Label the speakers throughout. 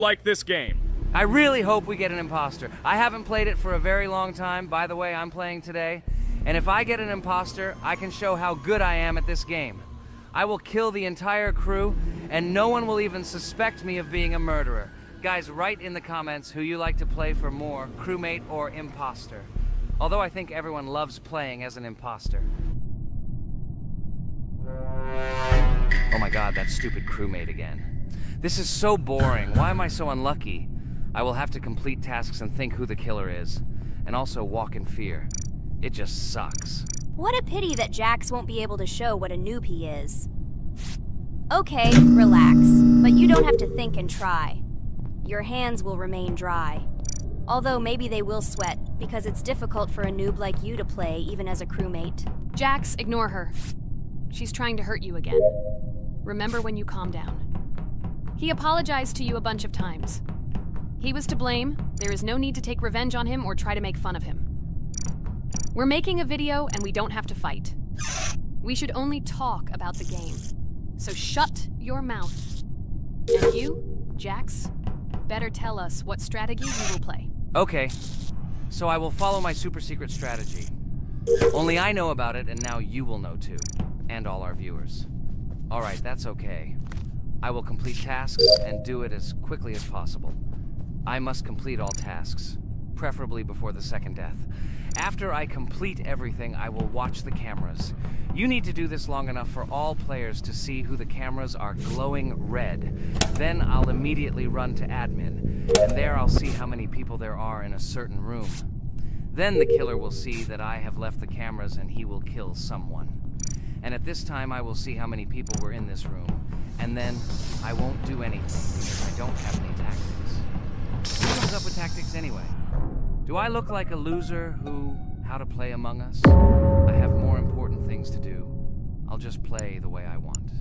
Speaker 1: like this game.
Speaker 2: I really hope we get an imposter. I haven't played it for a very long time. By the way, I'm playing today. And if I get an imposter, I can show how good I am at this game. I will kill the entire crew, and no one will even suspect me of being a murderer. Guys, write in the comments who you like to play for more, crewmate or imposter. Although I think everyone loves playing as an imposter. Oh my god, that stupid crewmate again. This is so boring. Why am I so unlucky? I will have to complete tasks and think who the killer is. And also walk in fear. It just sucks.
Speaker 3: What a pity that Jax won't be able to show what a noob he is. Okay, relax. But you don't have to think and try. Your hands will remain dry. Although maybe they will sweat, because it's difficult for a noob like you to play, even as a crewmate.
Speaker 4: Jax, ignore her. She's trying to hurt you again. Remember when you calm down. He apologized to you a bunch of times. He was to blame. There is no need to take revenge on him or try to make fun of him. We're making a video and we don't have to fight. We should only talk about the game. So shut your mouth. And you, Jax, better tell us what strategy you will play.
Speaker 2: Okay, so I will follow my super secret strategy. Only I know about it, and now you will know too. And all our viewers. Alright, that's okay. I will complete tasks and do it as quickly as possible. I must complete all tasks, preferably before the second death. After I complete everything, I will watch the cameras. You need to do this long enough for all players to see who the cameras are glowing red. Then I'll immediately run to admin, and there I'll see how many people there are in a certain room. Then the killer will see that I have left the cameras and he will kill someone. And at this time I will see how many people were in this room, and then I won't do anything because I don't have any tactics. Who comes up with tactics anyway? Do I look like a loser who, how to play Among Us? I have more important things to do. I'll just play the way I want.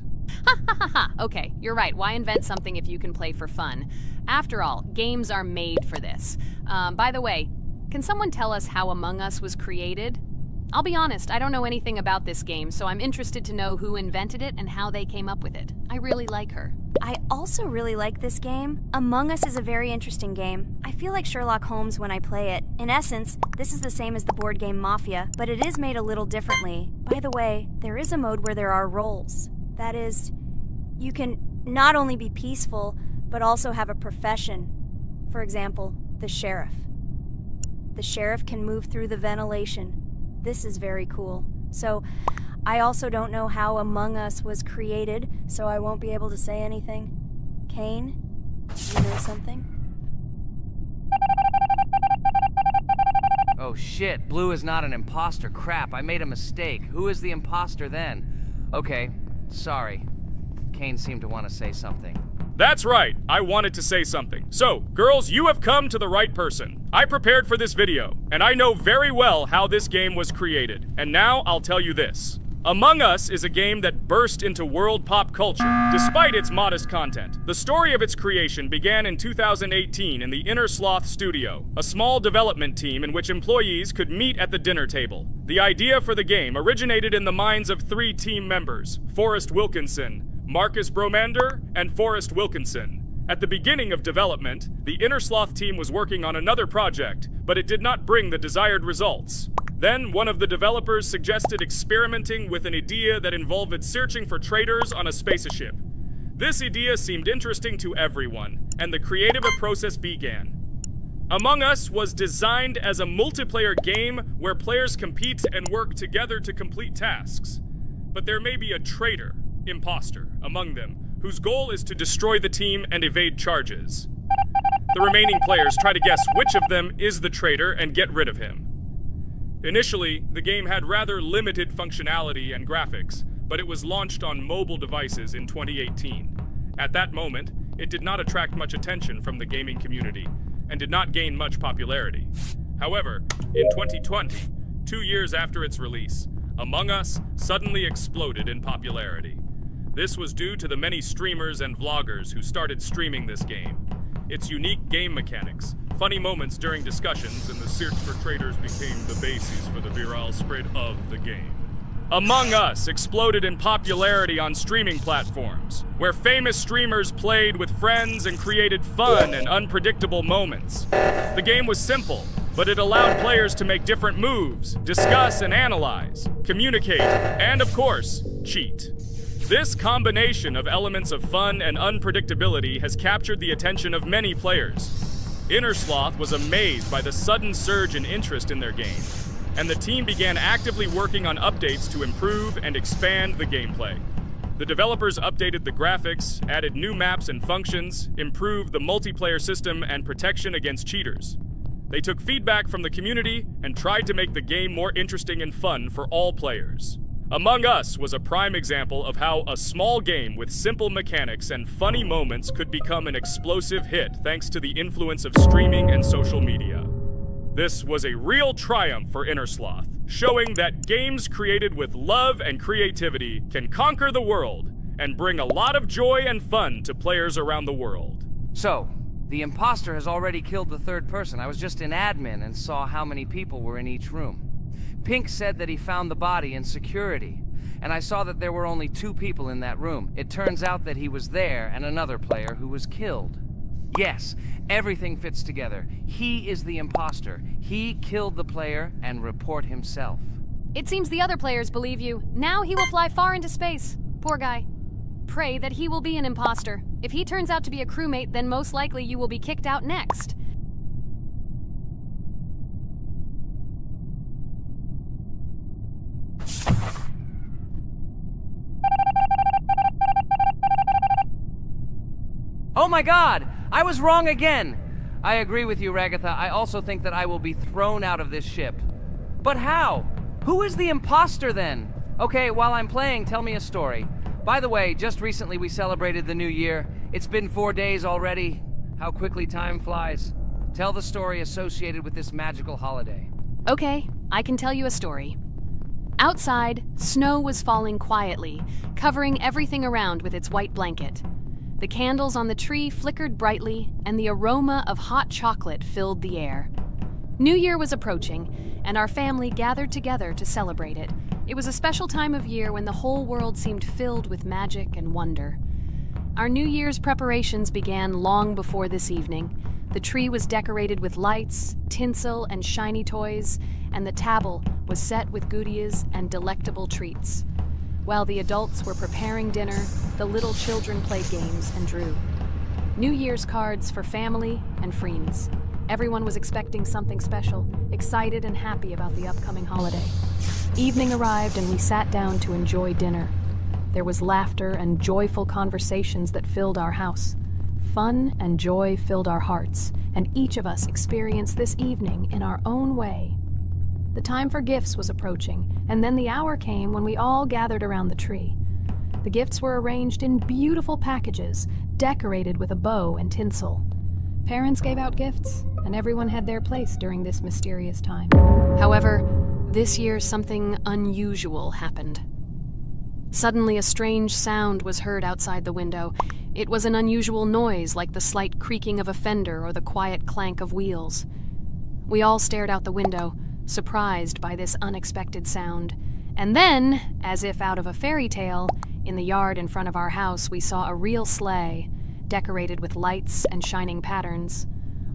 Speaker 4: Ha ha ha ha! Okay, you're right. Why invent something if you can play for fun? After all, games are made for this. By the way, can someone tell us how Among Us was created? I'll be honest, I don't know anything about this game, so I'm interested to know who invented it and how they came up with it. I really like her.
Speaker 3: I also really like this game. Among Us is a very interesting game. I feel like Sherlock Holmes when I play it. In essence, this is the same as the board game Mafia, but it is made a little differently. By the way, there is a mode where there are roles. That is, you can not only be peaceful, but also have a profession. For example, the sheriff. The sheriff can move through the ventilation. This is very cool. So, I also don't know how Among Us was created, so I won't be able to say anything. Kane, you know something?
Speaker 2: Oh shit, Blue is not an imposter. Crap, I made a mistake. Who is the imposter then? Okay, sorry. Kane seemed to want to say something.
Speaker 1: That's right, I wanted to say something. So, girls, you have come to the right person. I prepared for this video, and I know very well how this game was created. And now I'll tell you this. Among Us is a game that burst into world pop culture, despite its modest content. The story of its creation began in 2018 in the Inner Sloth Studio, a small development team in which employees could meet at the dinner table. The idea for the game originated in the minds of 3 team members, Forrest Wilkinson, Marcus Bromander, and Forrest Wilkinson. At the beginning of development, the Inner Sloth team was working on another project, but it did not bring the desired results. Then, one of the developers suggested experimenting with an idea that involved searching for traitors on a spaceship. This idea seemed interesting to everyone, and the creative process began. Among Us was designed as a multiplayer game where players compete and work together to complete tasks. But there may be a traitor, imposter, among them, whose goal is to destroy the team and evade charges. The remaining players try to guess which of them is the traitor and get rid of him. Initially, the game had rather limited functionality and graphics, but it was launched on mobile devices in 2018. At that moment, it did not attract much attention from the gaming community, and did not gain much popularity. However, in 2020, 2 years after its release, Among Us suddenly exploded in popularity. This was due to the many streamers and vloggers who started streaming this game. Its unique game mechanics, funny moments during discussions, and the search for traitors became the basis for the viral spread of the game. Among Us exploded in popularity on streaming platforms, where famous streamers played with friends and created fun and unpredictable moments. The game was simple, but it allowed players to make different moves, discuss and analyze, communicate, and of course, cheat. This combination of elements of fun and unpredictability has captured the attention of many players. Innersloth was amazed by the sudden surge in interest in their game, and the team began actively working on updates to improve and expand the gameplay. The developers updated the graphics, added new maps and functions, improved the multiplayer system and protection against cheaters. They took feedback from the community and tried to make the game more interesting and fun for all players. Among Us was a prime example of how a small game with simple mechanics and funny moments could become an explosive hit thanks to the influence of streaming and social media. This was a real triumph for Innersloth, showing that games created with love and creativity can conquer the world and bring a lot of joy and fun to players around the world.
Speaker 2: So, the imposter has already killed the third person. I was just in admin and saw how many people were in each room. Pink said that he found the body in security, and I saw that there were only 2 people in that room. It turns out that he was there and another player who was killed. Yes, everything fits together. He is the imposter. He killed the player and report himself.
Speaker 4: It seems the other players believe you. Now he will fly far into space. Poor guy. Pray that he will be an imposter. If he turns out to be a crewmate, then most likely you will be kicked out next.
Speaker 2: Oh my god! I was wrong again! I agree with you, Ragatha. I also think that I will be thrown out of this ship. But how? Who is the imposter then? Okay, while I'm playing, tell me a story. By the way, just recently we celebrated the new year. It's been 4 days already. How quickly time flies. Tell the story associated with this magical holiday.
Speaker 4: Okay, I can tell you a story. Outside, snow was falling quietly, covering everything around with its white blanket. The candles on the tree flickered brightly, and the aroma of hot chocolate filled the air. New Year was approaching, and our family gathered together to celebrate it. It was a special time of year when the whole world seemed filled with magic and wonder. Our New Year's preparations began long before this evening. The tree was decorated with lights, tinsel, and shiny toys, and the table was set with goodies and delectable treats. While the adults were preparing dinner, the little children played games and drew. New Year's cards for family and friends. Everyone was expecting something special, excited and happy about the upcoming holiday. Evening arrived and we sat down to enjoy dinner. There was laughter and joyful conversations that filled our house. Fun and joy filled our hearts, and each of us experienced this evening in our own way. The time for gifts was approaching, and then the hour came when we all gathered around the tree. The gifts were arranged in beautiful packages, decorated with a bow and tinsel. Parents gave out gifts, and everyone had their place during this mysterious time. However, this year something unusual happened. Suddenly a strange sound was heard outside the window. It was an unusual noise, like the slight creaking of a fender or the quiet clank of wheels. We all stared out the window, surprised by this unexpected sound. And then, as if out of a fairy tale, in the yard in front of our house we saw a real sleigh, decorated with lights and shining patterns.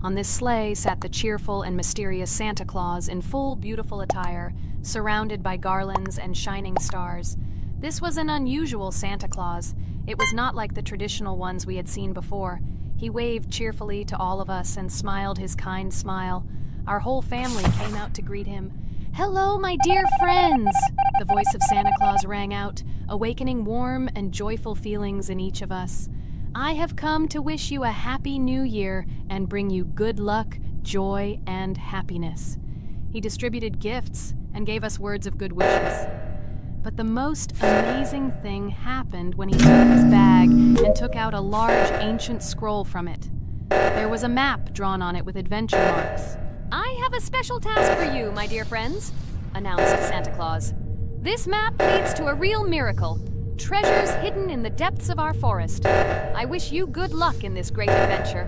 Speaker 4: On this sleigh sat the cheerful and mysterious Santa Claus in full beautiful attire, surrounded by garlands and shining stars. This was an unusual Santa Claus. It was not like the traditional ones we had seen before. He waved cheerfully to all of us and smiled his kind smile. Our whole family came out to greet him. "Hello, my dear friends!" The voice of Santa Claus rang out, awakening warm and joyful feelings in each of us. "I have come to wish you a happy new year and bring you good luck, joy, and happiness." He distributed gifts and gave us words of good wishes. But the most amazing thing happened when he took his bag and took out a large ancient scroll from it. There was a map drawn on it with adventure marks. "I have a special task for you, my dear friends," announced Santa Claus. "This map leads to a real miracle. Treasures hidden in the depths of our forest. I wish you good luck in this great adventure."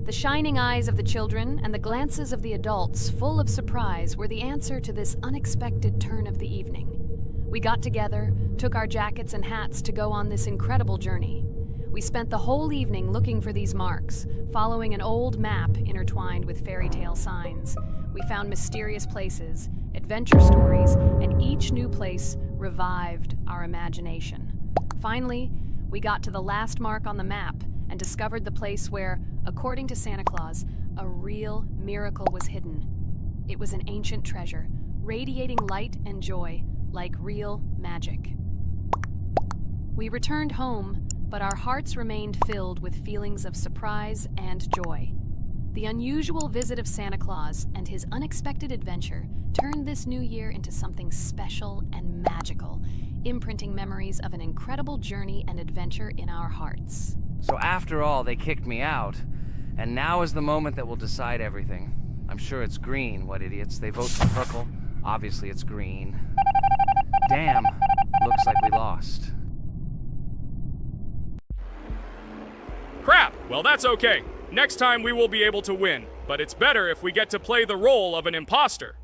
Speaker 4: The shining eyes of the children and the glances of the adults, full of surprise, were the answer to this unexpected turn of the evening. We got together, took our jackets and hats to go on this incredible journey. We spent the whole evening looking for these marks, following an old map intertwined with fairy tale signs. We found mysterious places, adventure stories, and each new place revived our imagination. Finally, we got to the last mark on the map and discovered the place where, according to Santa Claus, a real miracle was hidden. It was an ancient treasure, radiating light and joy like real magic. We returned home, but our hearts remained filled with feelings of surprise and joy. The unusual visit of Santa Claus and his unexpected adventure turned this new year into something special and magical, imprinting memories of an incredible journey and adventure in our hearts.
Speaker 2: So after all, they kicked me out, and now is the moment that will decide everything. I'm sure it's green, what idiots. They vote for purple. Obviously it's green. Damn, looks like we lost.
Speaker 1: Crap! Well, that's okay. Next time we will be able to win, but it's better if we get to play the role of an imposter.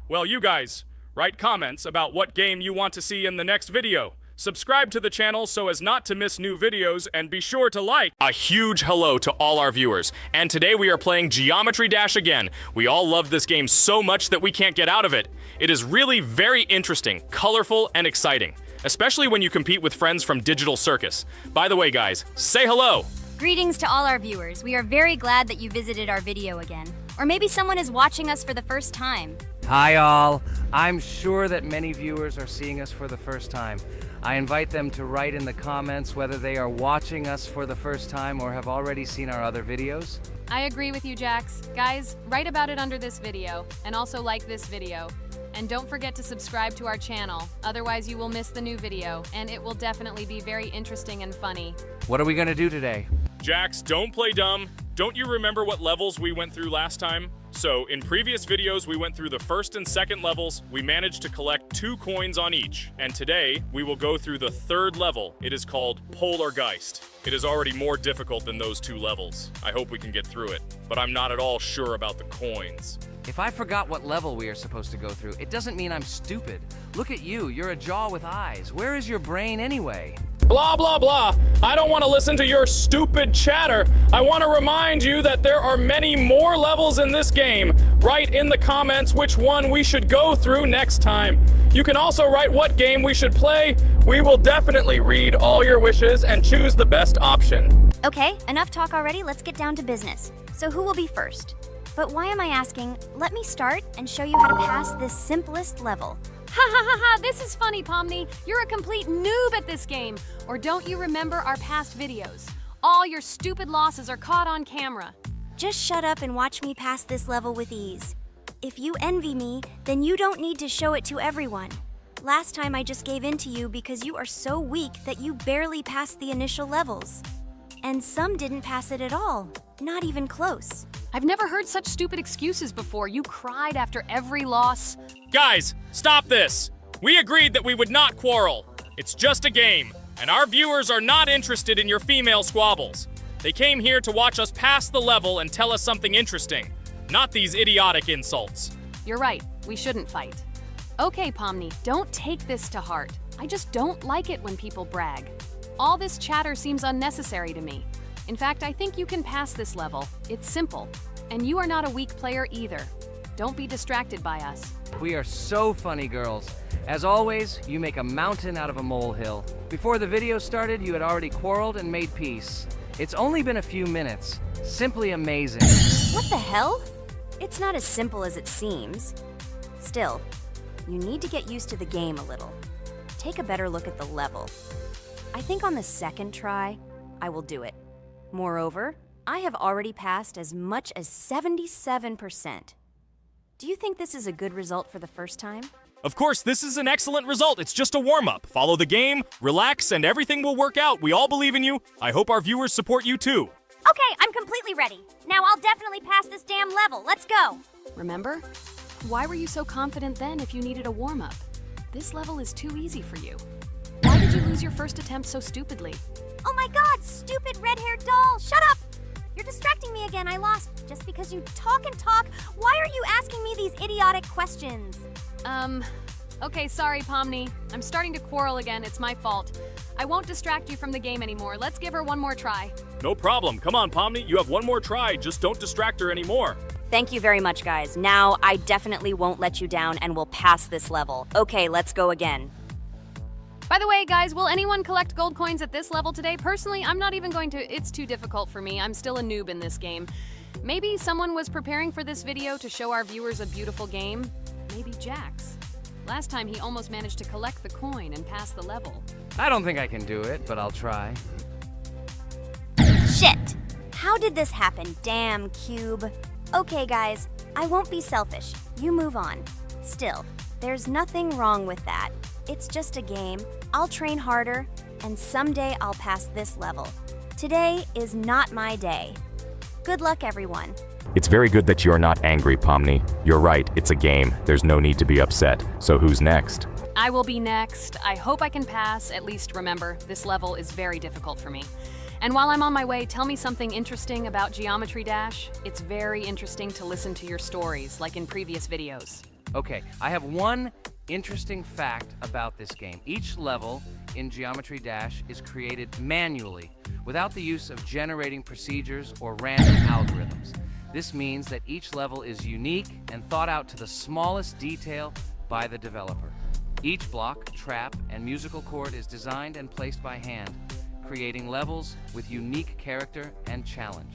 Speaker 1: Well, you guys, write comments about what game you want to see in the next video. Subscribe to the channel so as not to miss new videos, and be sure to like. A huge hello to all our viewers, and today we are playing Geometry Dash again. We all love this game so much that we can't get out of it. It is really very interesting, colorful, and exciting, especially when you compete with friends from Digital Circus. By the way, guys, say hello!
Speaker 3: Greetings to all our viewers. We are very glad that you visited our video again. Or maybe someone is watching us for the first time.
Speaker 2: Hi all. I'm sure that many viewers are seeing us for the first time. I invite them to write in the comments whether they are watching us for the first time or have already seen our other videos.
Speaker 4: I agree with you, Jax. Guys, write about it under this video, and also like this video. And don't forget to subscribe to our channel, otherwise you will miss the new video, and it will definitely be very interesting and funny.
Speaker 2: What are we gonna do today?
Speaker 1: Jax, don't play dumb. Don't you remember what levels we went through last time? So, in previous videos, we went through the first and second levels. We managed to collect 2 coins on each. And today, we will go through the third level. It is called Polargeist. It is already more difficult than those 2 levels. I hope we can get through it, but I'm not at all sure about the coins.
Speaker 2: If I forgot what level we are supposed to go through, it doesn't mean I'm stupid. Look at you, you're a jaw with eyes. Where is your brain anyway?
Speaker 1: Blah, blah, blah. I don't want to listen to your stupid chatter. I want to remind you that there are many more levels in this game. Write in the comments which one we should go through next time. You can also write what game we should play. We will definitely read all your wishes and choose the best option.
Speaker 3: Okay, enough talk already. Let's get down to business. So who will be first? But why am I asking? Let me start and show you how to pass this simplest level.
Speaker 4: Ha ha ha ha, this is funny, Pomni. You're a complete noob at this game. Or don't you remember our past videos? All your stupid losses are caught on camera.
Speaker 3: Just shut up and watch me pass this level with ease. If you envy me, then you don't need to show it to everyone. Last time I just gave in to you because you are so weak that you barely passed the initial levels. And some didn't pass it at all, not even close.
Speaker 4: I've never heard such stupid excuses before. You cried after every loss.
Speaker 1: Guys, stop this. We agreed that we would not quarrel. It's just a game, and our viewers are not interested in your female squabbles. They came here to watch us pass the level and tell us something interesting, not these idiotic insults.
Speaker 4: You're right, we shouldn't fight. Okay, Pomni, don't take this to heart. I just don't like it when people brag. All this chatter seems unnecessary to me. In fact, I think you can pass this level. It's simple. And you are not a weak player either. Don't be distracted by us.
Speaker 2: We are so funny, girls. As always, you make a mountain out of a molehill. Before the video started, you had already quarreled and made peace. It's only been a few minutes. Simply amazing.
Speaker 3: What the hell? It's not as simple as it seems. Still, you need to get used to the game a little. Take a better look at the level. I think on the second try, I will do it. Moreover, I have already passed as much as 77%. Do you think this is a good result for the first time?
Speaker 1: Of course, this is an excellent result. It's just a warm-up. Follow the game, relax, and everything will work out. We all believe in you. I hope our viewers support you too.
Speaker 3: Okay, I'm completely ready. Now I'll definitely pass this damn level. Let's go.
Speaker 4: Remember? Why were you so confident then if you needed a warm-up? This level is too easy for you. Why did you lose your first attempt so stupidly?
Speaker 3: Oh my god, stupid red-haired doll! Shut up! You're distracting me again. I lost. Just because you talk and talk, why are you asking me these idiotic questions?
Speaker 4: Okay, sorry, Pomni. I'm starting to quarrel again. It's my fault. I won't distract you from the game anymore. Let's give her one more try.
Speaker 1: No problem. Come on, Pomni. You have one more try. Just don't distract her anymore.
Speaker 3: Thank you very much, guys. Now, I definitely won't let you down and will pass this level. Okay, let's go again.
Speaker 4: By the way, guys, will anyone collect gold coins at this level today? Personally, I'm not even going to. It's too difficult for me. I'm still a noob in this game. Maybe someone was preparing for this video to show our viewers a beautiful game. Maybe Jax. Last time he almost managed to collect the coin and pass the level.
Speaker 2: I don't think I can do it, but I'll try.
Speaker 3: Shit! How did this happen? Damn, Cube. Okay, guys, I won't be selfish. You move on. Still, there's nothing wrong with that. It's just a game. I'll train harder, and someday I'll pass this level. Today is not my day. Good luck, everyone.
Speaker 5: It's very good that you're not angry, Pomni. You're right, it's a game. There's no need to be upset. So who's next?
Speaker 4: I will be next. I hope I can pass. At least remember, this level is very difficult for me. And while I'm on my way, tell me something interesting about Geometry Dash. It's very interesting to listen to your stories, like in previous videos.
Speaker 2: Okay, I have one interesting fact about this game. Each level in Geometry Dash is created manually, without the use of generating procedures or random algorithms. This means that each level is unique and thought out to the smallest detail by the developer. Each block, trap, and musical chord is designed and placed by hand, creating levels with unique character and challenge.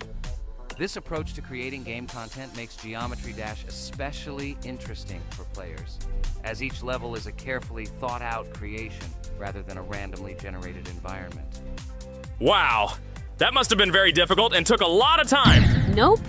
Speaker 2: This approach to creating game content makes Geometry Dash especially interesting for players, as each level is a carefully thought-out creation rather than a randomly generated environment.
Speaker 1: Wow. That must have been very difficult and took a lot of time.
Speaker 4: Nope.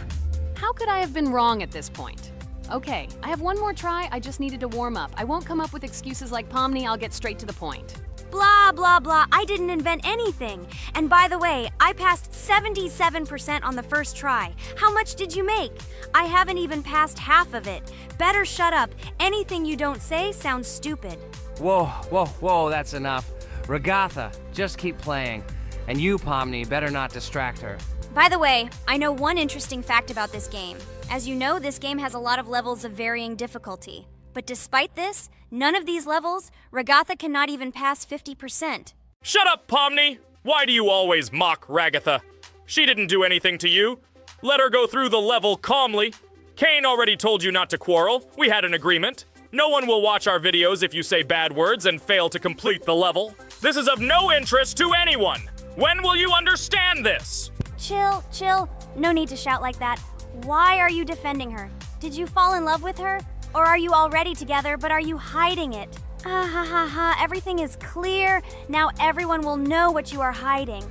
Speaker 4: How could I have been wrong at this point? Okay, I have one more try. I just needed to warm up. I won't come up with excuses like Pomni. I'll get straight to the point.
Speaker 3: Blah, blah, blah. I didn't invent anything. And by the way, I passed 77% on the first try. How much did you make? I haven't even passed half of it. Better shut up. Anything you don't say sounds stupid.
Speaker 2: Whoa, whoa, whoa, that's enough. Regatha, just keep playing. And you, Pomni, better not distract her.
Speaker 3: By the way, I know one interesting fact about this game. As you know, this game has a lot of levels of varying difficulty. But despite this, none of these levels, Regatha cannot even pass 50%.
Speaker 1: Shut up, Pomni! Why do you always mock Ragatha? She didn't do anything to you. Let her go through the level calmly. Kane already told you not to quarrel. We had an agreement. No one will watch our videos if you say bad words and fail to complete the level. This is of no interest to anyone. When will you understand this?
Speaker 3: Chill, chill. No need to shout like that. Why are you defending her? Did you fall in love with her? Or are you already together, but are you hiding it? Ah ha ha ha, everything is clear. Now everyone will know what you are hiding.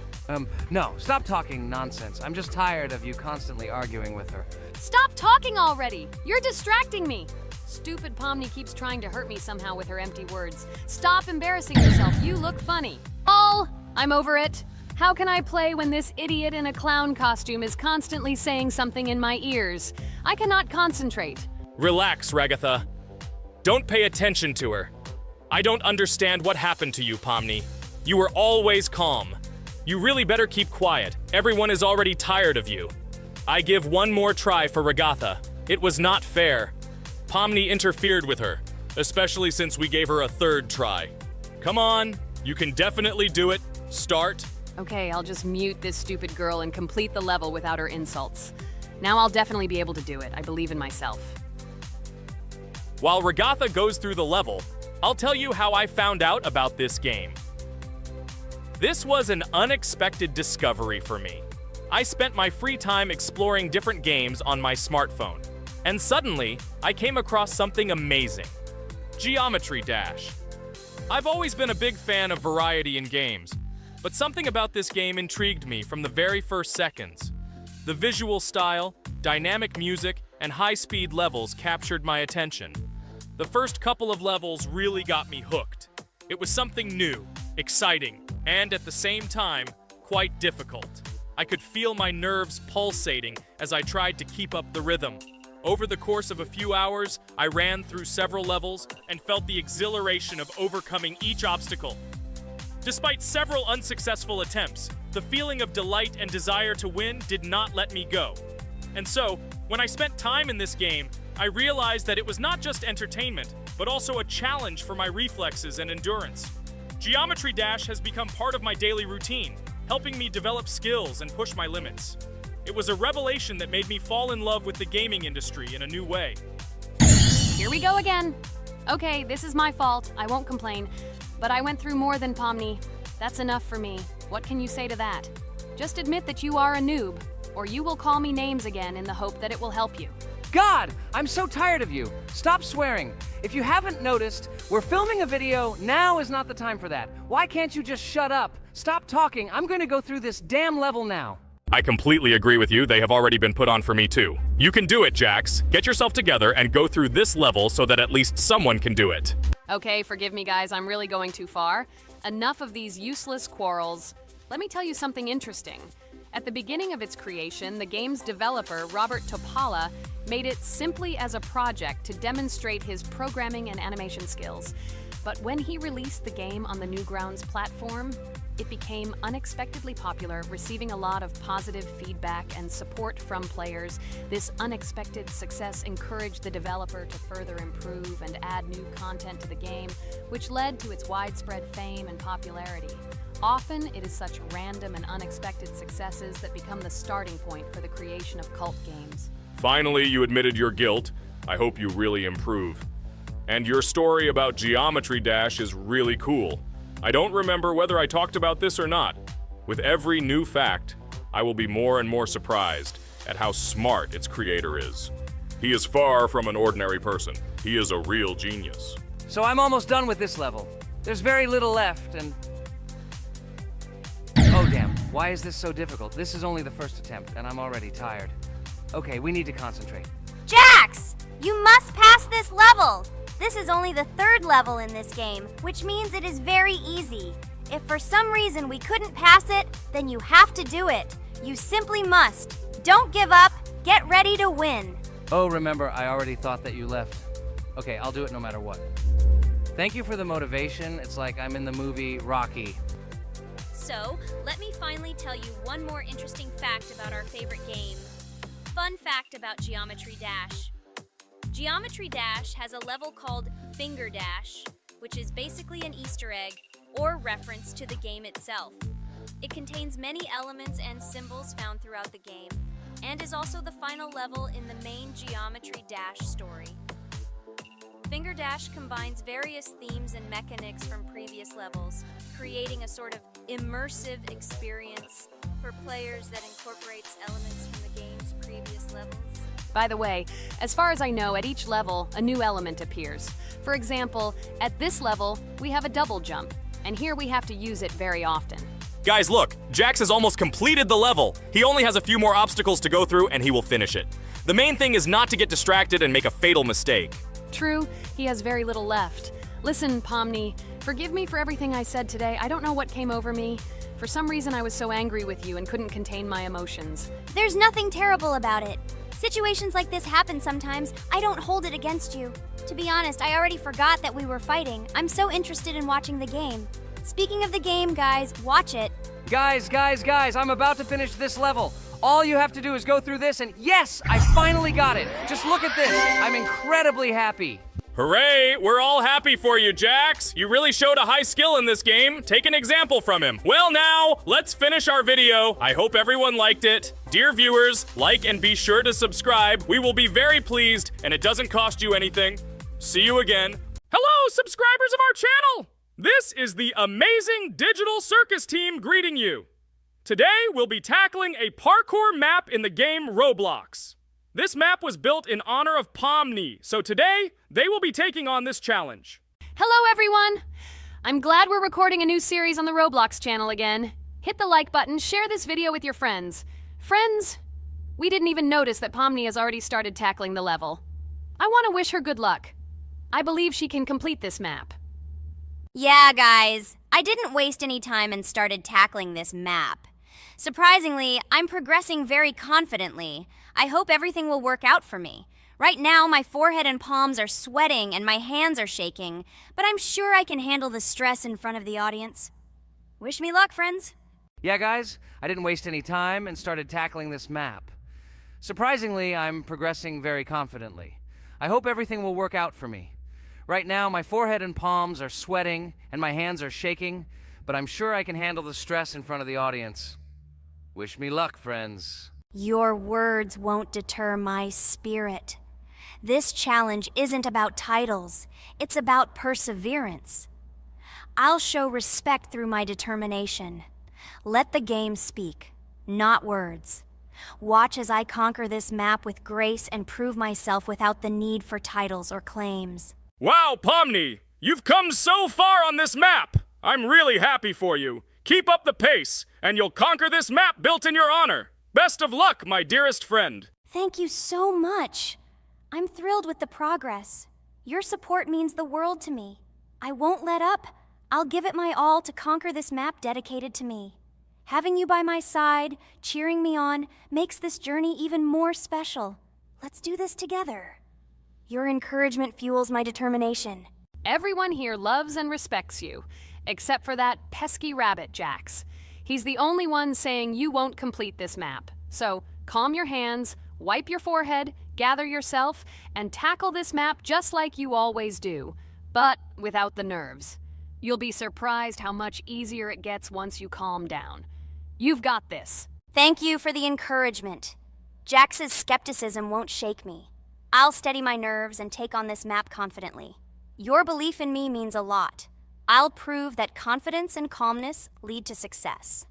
Speaker 2: No, stop talking nonsense. I'm just tired of you constantly arguing with her.
Speaker 4: Stop talking already! You're distracting me! Stupid Pomni keeps trying to hurt me somehow with her empty words. Stop embarrassing yourself. You look funny. Oh, I'm over it. How can I play when this idiot in a clown costume is constantly saying something in my ears? I cannot concentrate.
Speaker 1: Relax, Ragatha. Don't pay attention to her. I don't understand what happened to you, Pomni. You were always calm. You really better keep quiet. Everyone is already tired of you. I give one more try for Ragatha. It was not fair. Pomni interfered with her, especially since we gave her a third try. Come on, you can definitely do it. Start.
Speaker 4: Okay, I'll just mute this stupid girl and complete the level without her insults. Now I'll definitely be able to do it. I believe in myself.
Speaker 1: While Ragatha goes through the level, I'll tell you how I found out about this game. This was an unexpected discovery for me. I spent my free time exploring different games on my smartphone, and suddenly, I came across something amazing. Geometry Dash. I've always been a big fan of variety in games, but something about this game intrigued me from the very first seconds. The visual style, dynamic music, and high-speed levels captured my attention. The first couple of levels really got me hooked. It was something new, exciting, and at the same time, quite difficult. I could feel my nerves pulsating as I tried to keep up the rhythm. Over the course of a few hours, I ran through several levels and felt the exhilaration of overcoming each obstacle. Despite several unsuccessful attempts, the feeling of delight and desire to win did not let me go. And so, when I spent time in this game, I realized that it was not just entertainment, but also a challenge for my reflexes and endurance. Geometry Dash has become part of my daily routine, helping me develop skills and push my limits. It was a revelation that made me fall in love with the gaming industry in a new way.
Speaker 4: Here we go again. Okay, this is my fault. I won't complain. But I went through more than Pomni. That's enough for me. What can you say to that? Just admit that you are a noob, or you will call me names again in the hope that it will help you.
Speaker 2: God, I'm so tired of you. Stop swearing. If you haven't noticed, we're filming a video. Now is not the time for that. Why can't you just shut up? Stop talking. I'm going to go through this damn level now.
Speaker 5: I completely agree with you. They have already been put on for me too. You can do it, Jax. Get yourself together and go through this level so that at least someone can do it.
Speaker 4: Okay, forgive me guys, I'm really going too far. Enough of these useless quarrels. Let me tell you something interesting. At the beginning of its creation, the game's developer, Robert Topala, made it simply as a project to demonstrate his programming and animation skills. But when he released the game on the Newgrounds platform, it became unexpectedly popular, receiving a lot of positive feedback and support from players. This unexpected success encouraged the developer to further improve and add new content to the game, which led to its widespread fame and popularity. Often, it is such random and unexpected successes that become the starting point for the creation of cult games.
Speaker 1: Finally, you admitted your guilt. I hope you really improve. And your story about Geometry Dash is really cool. I don't remember whether I talked about this or not. With every new fact, I will be more and more surprised at how smart its creator is. He is far from an ordinary person. He is a real genius.
Speaker 2: So I'm almost done with this level. There's very little left, and... Oh damn, why is this so difficult? This is only the first attempt, and I'm already tired. Okay, we need to concentrate.
Speaker 3: Jax! You must pass this level! This is only the third level in this game, which means it is very easy. If for some reason we couldn't pass it, then you have to do it. You simply must. Don't give up. Get ready to win.
Speaker 2: Oh, remember, I already thought that you left. Okay, I'll do it no matter what. Thank you for the motivation. It's like I'm in the movie Rocky.
Speaker 3: So, let me finally tell you one more interesting fact about our favorite game. Fun fact about Geometry Dash. Geometry Dash has a level called Finger Dash, which is basically an Easter egg or reference to the game itself. It contains many elements and symbols found throughout the game, and is also the final level in the main Geometry Dash story. Finger Dash combines various themes and mechanics from previous levels, creating a sort of immersive experience for players that incorporates elements from the game's previous levels.
Speaker 4: By the way, as far as I know, at each level, a new element appears. For example, at this level, we have a double jump, and here we have to use it very often.
Speaker 5: Guys, look, Jax has almost completed the level. He only has a few more obstacles to go through and he will finish it. The main thing is not to get distracted and make a fatal mistake.
Speaker 4: True, he has very little left. Listen, Pomni, forgive me for everything I said today. I don't know what came over me. For some reason, I was so angry with you and couldn't contain my emotions.
Speaker 3: There's nothing terrible about it. Situations like this happen sometimes. I don't hold it against you. To be honest, I already forgot that we were fighting. I'm so interested in watching the game. Speaking of the game, guys, watch it.
Speaker 2: Guys, I'm about to finish this level. All you have to do is go through this, and yes, I finally got it. Just look at this. I'm incredibly happy.
Speaker 1: Hooray! We're all happy for you, Jax! You really showed a high skill in this game. Take an example from him. Well now, let's finish our video. I hope everyone liked it. Dear viewers, like and be sure to subscribe. We will be very pleased, and it doesn't cost you anything. See you again. Hello, subscribers of our channel! This is the amazing Digital Circus team greeting you. Today, we'll be tackling a parkour map in the game Roblox. This map was built in honor of Pomni, so today, they will be taking on this challenge.
Speaker 4: Hello, everyone! I'm glad we're recording a new series on the Roblox channel again. Hit the like button, share this video with your friends. Friends, we didn't even notice that Pomni has already started tackling the level. I want to wish her good luck. I believe she can complete this map.
Speaker 3: Yeah, guys, I didn't waste any time and started tackling this map. Surprisingly, I'm progressing very confidently. I hope everything will work out for me. Right now, my forehead and palms are sweating and my hands are shaking, but I'm sure I can handle the stress in front of the audience. Wish me luck, friends.
Speaker 2: Yeah, guys, I didn't waste any time and started tackling this map. Surprisingly, I'm progressing very confidently. I hope everything will work out for me. Right now, my forehead and palms are sweating and my hands are shaking, but I'm sure I can handle the stress in front of the audience. Wish me luck, friends.
Speaker 3: Your words won't deter my spirit. This challenge isn't about titles, it's about perseverance. I'll show respect through my determination. Let the game speak, not words. Watch as I conquer this map with grace and prove myself without the need for titles or claims.
Speaker 1: Wow, Pomni! You've come so far on this map! I'm really happy for you. Keep up the pace, and you'll conquer this map built in your honor. Best of luck, my dearest friend.
Speaker 3: Thank you so much. I'm thrilled with the progress. Your support means the world to me. I won't let up. I'll give it my all to conquer this map dedicated to me. Having you by my side, cheering me on, makes this journey even more special. Let's do this together. Your encouragement fuels my determination.
Speaker 4: Everyone here loves and respects you, except for that pesky rabbit, Jax. He's the only one saying you won't complete this map. So calm your hands, wipe your forehead, gather yourself, and tackle this map just like you always do, but without the nerves. You'll be surprised how much easier it gets once you calm down. You've got this.
Speaker 3: Thank you for the encouragement. Jax's skepticism won't shake me. I'll steady my nerves and take on this map confidently. Your belief in me means a lot. I'll prove that confidence and calmness lead to success.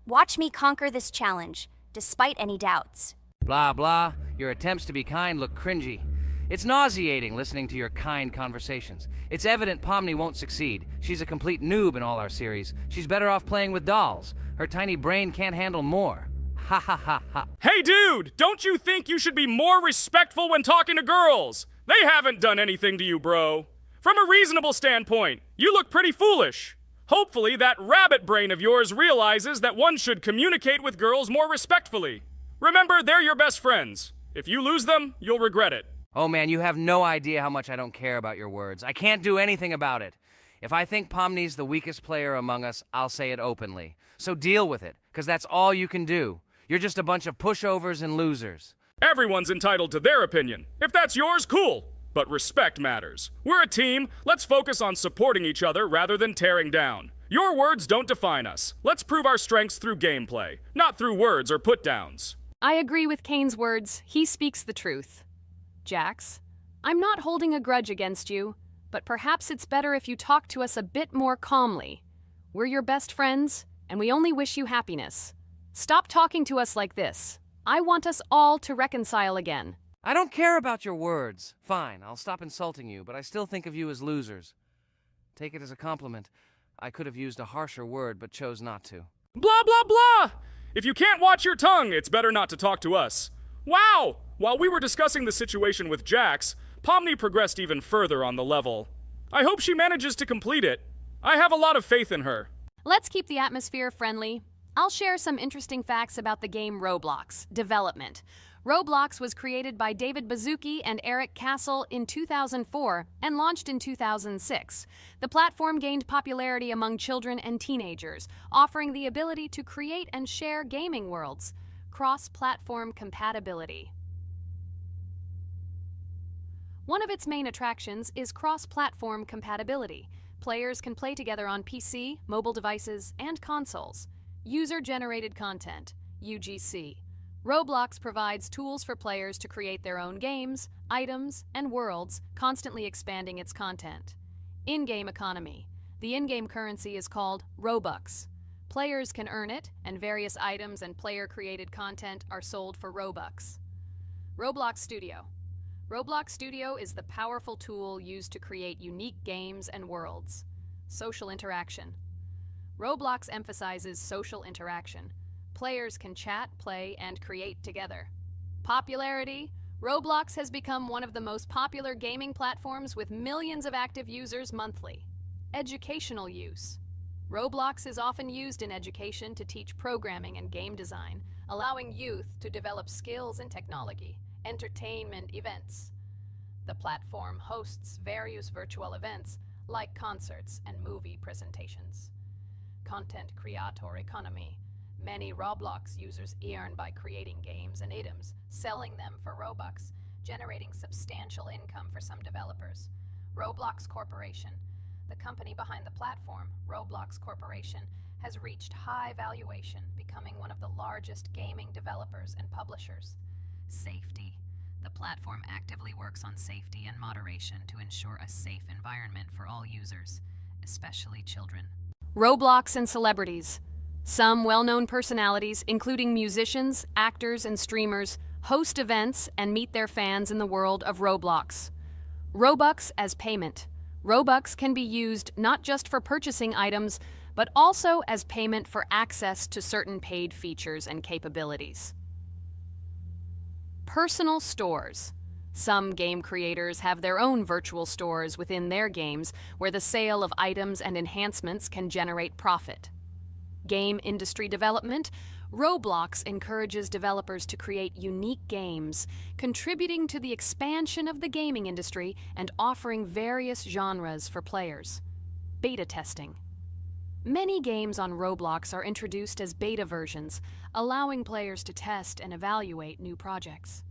Speaker 3: Watch me conquer this challenge, despite any doubts.
Speaker 2: Blah, blah. Your attempts to be kind look cringy. It's nauseating listening to your kind conversations. It's evident Pomni won't succeed. She's a complete noob in all our series. She's better off playing with dolls. Her tiny brain can't handle more. Ha ha ha ha.
Speaker 1: Hey dude, don't you think you should be more respectful when talking to girls? They haven't done anything to you, bro. From a reasonable standpoint, you look pretty foolish. Hopefully that rabbit brain of yours realizes that one should communicate with girls more respectfully. Remember, they're your best friends. If you lose them, you'll regret it.
Speaker 2: Oh man, you have no idea how much I don't care about your words. I can't do anything about it. If I think Pomni's the weakest player among us, I'll say it openly. So deal with it, because that's all you can do. You're just a bunch of pushovers and losers.
Speaker 1: Everyone's entitled to their opinion. If that's yours, cool. But respect matters. We're a team. Let's focus on supporting each other rather than tearing down. Your words don't define us. Let's prove our strengths through gameplay, not through words or put-downs.
Speaker 4: I agree with Kane's words. He speaks the truth. Jax, I'm not holding a grudge against you, but perhaps it's better if you talk to us a bit more calmly. We're your best friends, and we only wish you happiness. Stop talking to us like this. I want us all to reconcile again.
Speaker 2: I don't care about your words. Fine, I'll stop insulting you, but I still think of you as losers. Take it as a compliment. I could have used a harsher word, but chose not to.
Speaker 1: Blah, blah, blah! If you can't watch your tongue, it's better not to talk to us. Wow! While we were discussing the situation with Jax, Pomni progressed even further on the level. I hope she manages to complete it. I have a lot of faith in her.
Speaker 4: Let's keep the atmosphere friendly. I'll share some interesting facts about the game Roblox development. Roblox was created by David Baszucki and Eric Castle in 2004 and launched in 2006. The platform gained popularity among children and teenagers, offering the ability to create and share gaming worlds. Cross-platform compatibility. One of its main attractions is cross-platform compatibility. Players can play together on PC, mobile devices, and consoles. User-generated content, UGC. Roblox provides tools for players to create their own games, items, and worlds, constantly expanding its content. In-game economy. The in-game currency is called Robux. Players can earn it, and various items and player-created content are sold for Robux. Roblox Studio. Roblox Studio is the powerful tool used to create unique games and worlds. Social interaction. Roblox emphasizes social interaction. Players can chat, play, and create together. Popularity. Roblox has become one of the most popular gaming platforms with millions of active users monthly. Educational use. Roblox is often used in education to teach programming and game design, allowing youth to develop skills in technology. Entertainment events. The platform hosts various virtual events like concerts and movie presentations. Content creator economy. Many Roblox users earn by creating games and items, selling them for Robux, generating substantial income for some developers. Roblox Corporation. The company behind the platform, Roblox Corporation, has reached high valuation, becoming one of the largest gaming developers and publishers. Safety. The platform actively works on safety and moderation to ensure a safe environment for all users, especially children. Roblox and celebrities. Some well-known personalities, including musicians, actors, and streamers, host events and meet their fans in the world of Roblox. Robux as payment. Robux can be used not just for purchasing items, but also as payment for access to certain paid features and capabilities. Personal stores. Some game creators have their own virtual stores within their games where the sale of items and enhancements can generate profit. Game industry development. Roblox encourages developers to create unique games, contributing to the expansion of the gaming industry and offering various genres for players. Beta testing. Many games on Roblox are introduced as beta versions, allowing players to test and evaluate new projects.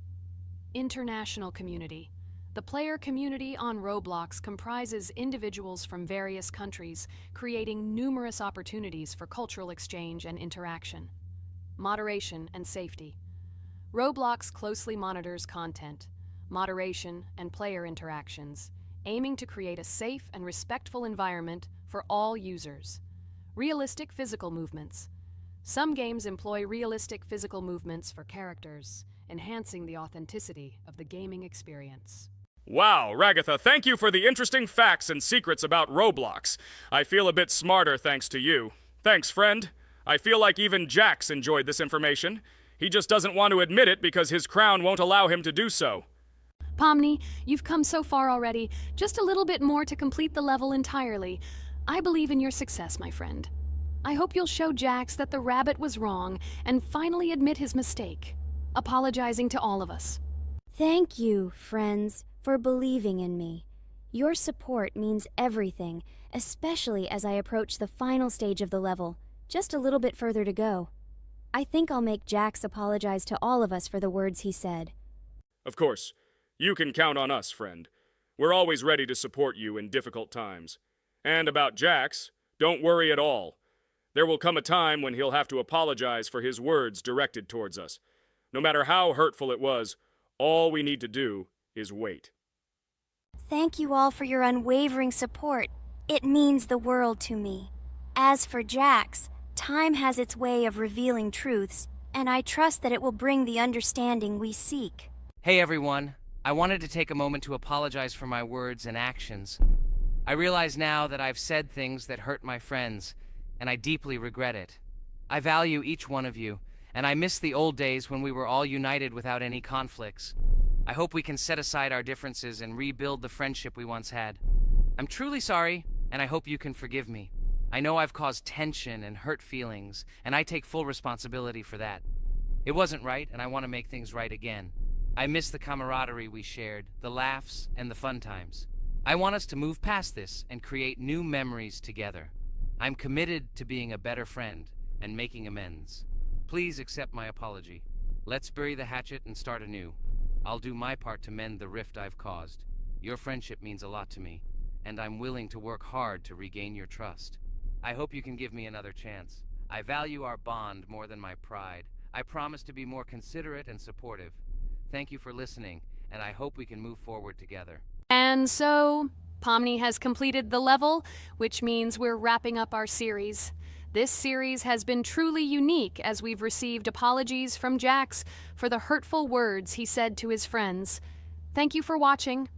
Speaker 4: International community. The player community on Roblox comprises individuals from various countries, creating numerous opportunities for cultural exchange and interaction. Moderation and safety. Roblox closely monitors content, moderation, and player interactions, aiming to create a safe and respectful environment for all users. Realistic physical movements. Some games employ realistic physical movements for characters, enhancing the authenticity of the gaming experience.
Speaker 1: Wow, Ragatha, thank you for the interesting facts and secrets about Roblox. I feel a bit smarter thanks to you. Thanks, friend. I feel like even Jax enjoyed this information. He just doesn't want to admit it because his crown won't allow him to do so.
Speaker 4: Pomni, you've come so far already. Just a little bit more to complete the level entirely. I believe in your success, my friend. I hope you'll show Jax that the rabbit was wrong and finally admit his mistake, apologizing to all of us.
Speaker 3: Thank you, friends, for believing in me. Your support means everything, especially as I approach the final stage of the level. Just a little bit further to go. I think I'll make Jax apologize to all of us for the words he said.
Speaker 1: Of course. You can count on us, friend. We're always ready to support you in difficult times. And about Jax, don't worry at all. There will come a time when he'll have to apologize for his words directed towards us. No matter how hurtful it was, all we need to do is wait.
Speaker 3: Thank you all for your unwavering support. It means the world to me. As for Jax, time has its way of revealing truths, and I trust that it will bring the understanding we seek.
Speaker 2: Hey everyone, I wanted to take a moment to apologize for my words and actions. I realize now that I've said things that hurt my friends, and I deeply regret it. I value each one of you, and I miss the old days when we were all united without any conflicts. I hope we can set aside our differences and rebuild the friendship we once had. I'm truly sorry, and I hope you can forgive me. I know I've caused tension and hurt feelings, and I take full responsibility for that. It wasn't right, and I want to make things right again. I miss the camaraderie we shared, the laughs, and the fun times. I want us to move past this and create new memories together. I'm committed to being a better friend and making amends. Please accept my apology. Let's bury the hatchet and start anew. I'll do my part to mend the rift I've caused. Your friendship means a lot to me, and I'm willing to work hard to regain your trust. I hope you can give me another chance. I value our bond more than my pride. I promise to be more considerate and supportive. Thank you for listening, and I hope we can move forward together.
Speaker 4: And so, Pomni has completed the level, which means we're wrapping up our series. This series has been truly unique as we've received apologies from Jax for the hurtful words he said to his friends. Thank you for watching.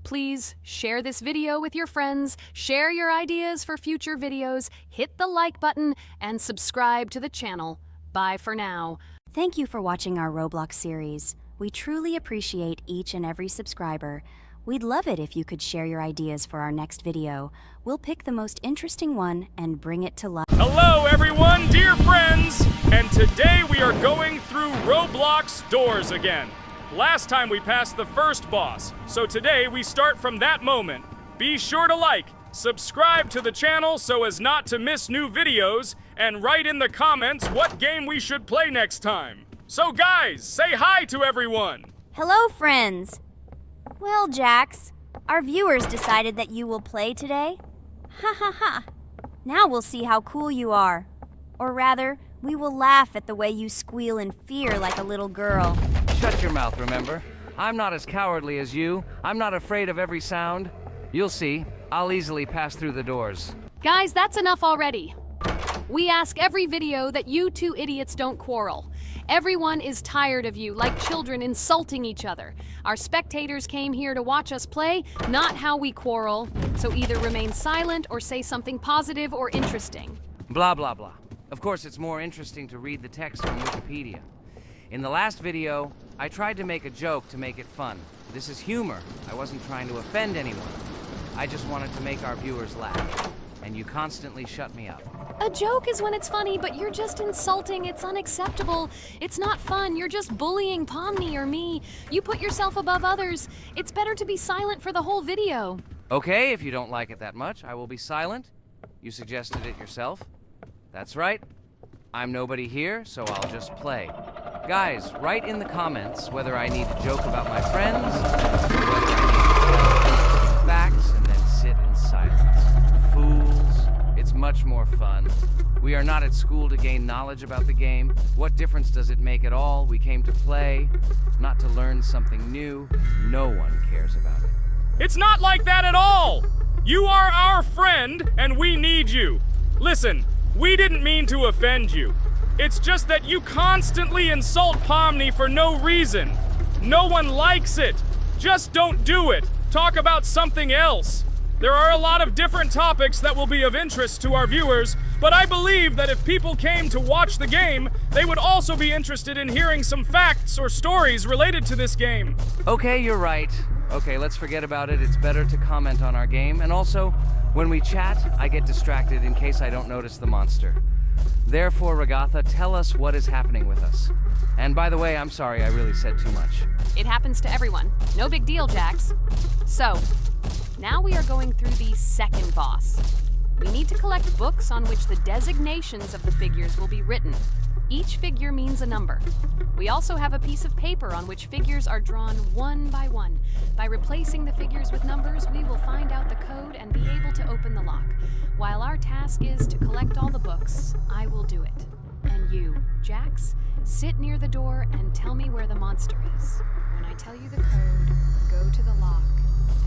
Speaker 4: Please share this video with your friends, share your ideas for future videos, hit the like button, and subscribe to the channel. Bye for now.
Speaker 3: Thank you for watching our Roblox series. We truly appreciate each and every subscriber. We'd love it if you could share your ideas for our next video. We'll pick the most interesting one and bring it to life.
Speaker 1: Hello, everyone, dear friends! And today we are going through Roblox doors again. Last time we passed the first boss, so today we start from that moment. Be sure to like, subscribe to the channel so as not to miss new videos, and write in the comments what game we should play next time. So guys, say hi to everyone!
Speaker 3: Hello, friends! Well, Jax, Our viewers decided that you will play today? Ha ha ha. Now we'll see how cool you are. Or rather, we will laugh at the way you squeal in fear like a little girl.
Speaker 2: Shut your mouth, remember? I'm not as cowardly as you. I'm not afraid of every sound. You'll see. I'll easily pass through the doors.
Speaker 4: Guys, that's enough already. We ask every video that you two idiots don't quarrel. Everyone is tired of you, like children insulting each other. Our spectators came here to watch us play, not how we quarrel. So either remain silent or say something positive or interesting.
Speaker 2: Blah, blah, blah. Of course, it's more interesting to read the text from Wikipedia. In the last video, I tried to make a joke to make it fun. This is humor. I wasn't trying to offend anyone. I just wanted to make our viewers laugh. And you constantly shut me up.
Speaker 4: A joke is when it's funny, but you're just insulting. It's unacceptable. It's not fun. You're just bullying Pomni or me. You put yourself above others. It's better to be silent for the whole video.
Speaker 2: Okay, if you don't like it that much, I will be silent. You suggested it yourself. That's right. I'm nobody here, so I'll just play. Guys, write in the comments whether I need to joke about my friends, or whether I need to facts and then sit in silence. Fools. It's much more fun. We are not at school to gain knowledge about the game. What difference does it make at all? We came to play, not to learn something new. No one cares about it.
Speaker 1: It's not like that at all! You are our friend, and we need you. Listen, we didn't mean to offend you. It's just that you constantly insult Pomni for no reason. No one likes it. Just don't do it. Talk about something else. There are a lot of different topics that will be of interest to our viewers, but I believe that if people came to watch the game, they would also be interested in hearing some facts or stories related to this game.
Speaker 2: Okay, you're right. Okay, let's forget about it. It's better to comment on our game. And also, when we chat, I get distracted in case I don't notice the monster. Therefore, Ragatha, tell us what is happening with us. And by the way, I'm sorry, I really said too much.
Speaker 4: It happens to everyone. No big deal, Jax. So, now we are going through the second boss. We need to collect books on which the designations of the figures will be written. Each figure means a number. We also have a piece of paper on which figures are drawn one by one. By replacing the figures with numbers, we will find out the code and be able to open the lock. While our task is to collect all the books, I will do it. And you, Jax, sit near the door and tell me where the monster is. When I tell you the code, go to the lock